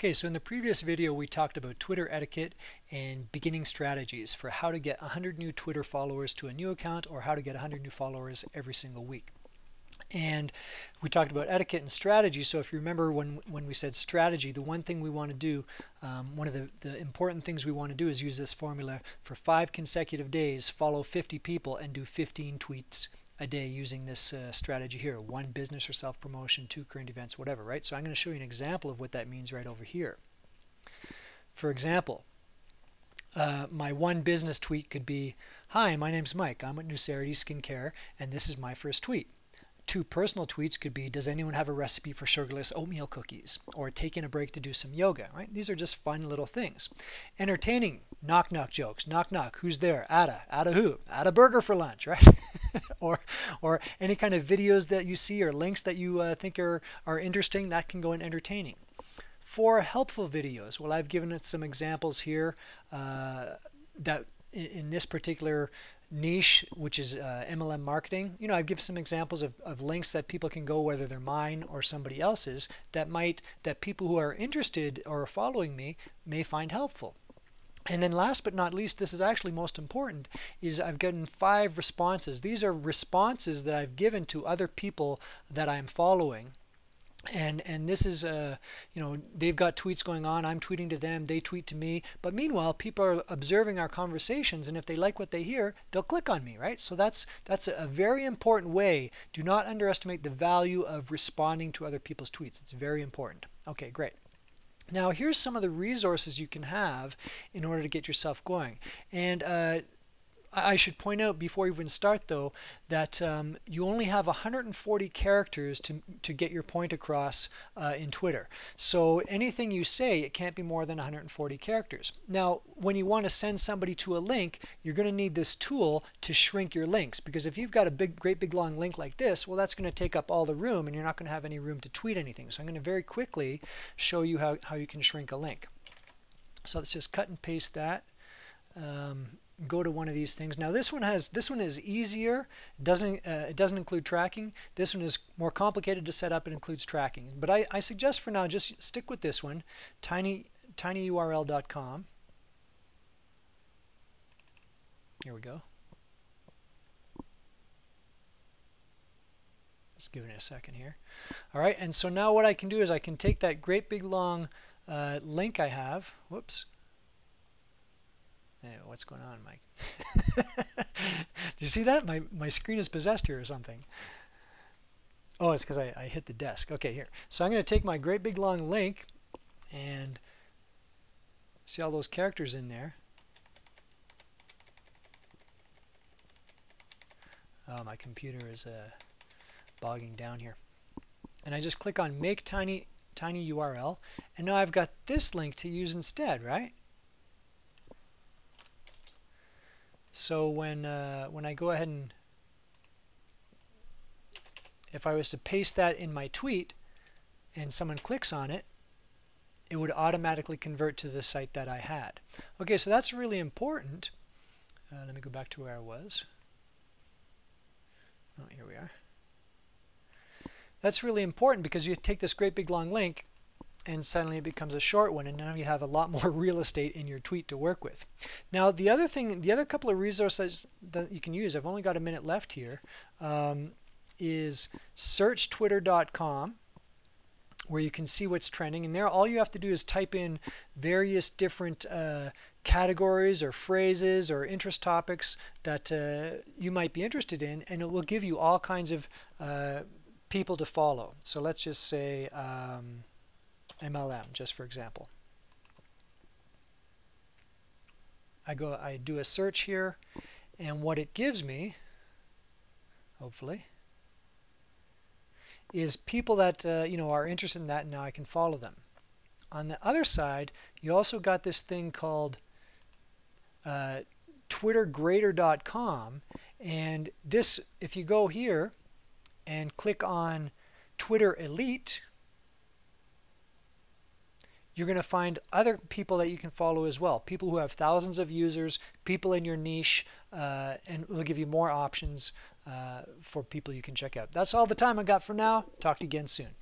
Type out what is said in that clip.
Okay, so in the previous video we talked about Twitter etiquette and beginning strategies for how to get 100 new Twitter followers to a new account or how to get 100 new followers every single week. And we talked about etiquette and strategy. So if you remember when we said strategy, the one thing we want to do, one of the important things we want to do is use this formula for 5 consecutive days, follow 50 people and do 15 tweets a day using this strategy here. 1 business or self-promotion, 2 current events, whatever, right? So I'm going to show you an example of what that means right over here. For example, my 1 business tweet could be, "Hi, my name's Mike. I'm with Nucerity Skincare, and this is my first tweet." 2 personal tweets could be, "Does anyone have a recipe for sugarless oatmeal cookies?" Or "Taking a break to do some yoga," right? These are just fun little things. Entertaining, knock knock jokes. Knock knock, who's there? Ada. Ada who? Ada burger for lunch, right? or any kind of videos that you see or links that you think are interesting, that can go in entertaining. For helpful videos, well, I've given it some examples here that in this particular niche, which is MLM marketing, I've given some examples of links that people can go, whether they're mine or somebody else's, that people who are interested or following me may find helpful. And then last but not least, this is actually most important, is I've gotten 5 responses. These are responses that I've given to other people that I'm following. And this is, they've got tweets going on, I'm tweeting to them, they tweet to me. But meanwhile, people are observing our conversations, and if they like what they hear, they'll click on me, right? So that's a very important way. Do not underestimate the value of responding to other people's tweets. It's very important. Okay, great. Now here's some of the resources you can have in order to get yourself going. And I should point out before we even start though that you only have 140 characters to get your point across in Twitter. So anything you say, it can't be more than 140 characters. Now when you want to send somebody to a link, you're going to need this tool to shrink your links, because if you've got a great big long link like this, well, that's going to take up all the room and you're not going to have any room to tweet anything. So I'm going to very quickly show you how you can shrink a link. So let's just cut and paste that. Go to one of these things. Now this one is easier. It doesn't include tracking. This one is more complicated to set up. It includes tracking. But I suggest for now just stick with this one, tinyurl.com. Here we go. Let's give it a second here. All right, and so now what I can do is I can take that great big long link I have. Whoops. Hey, what's going on, Mike? Do you see that? My screen is possessed here or something. Oh, it's because I hit the desk. Okay, here. So I'm going to take my great big long link and see all those characters in there. Oh, my computer is bogging down here. And I just click on Make Tiny URL, and now I've got this link to use instead, right? So when I go ahead and if I was to paste that in my tweet and someone clicks on it, it would automatically convert to the site that I had. Okay, so that's really important. Let me go back to where I was. Oh, here we are. That's really important because you take this great big long link and suddenly it becomes a short one, and now you have a lot more real estate in your tweet to work with. Now the other couple of resources that you can use, I've only got a minute left here, is searchtwitter.com, where you can see what's trending, and there all you have to do is type in various different categories or phrases or interest topics that you might be interested in, and it will give you all kinds of people to follow. So let's just say MLM, just for example. I do a search here, and what it gives me, hopefully, is people that are interested in that, and now I can follow them. On the other side, you also got this thing called twittergrader.com, and this, if you go here and click on Twitter Elite, you're going to find other people that you can follow as well. People who have thousands of users, people in your niche, and we'll give you more options for people you can check out. That's all the time I got for now. Talk to you again soon.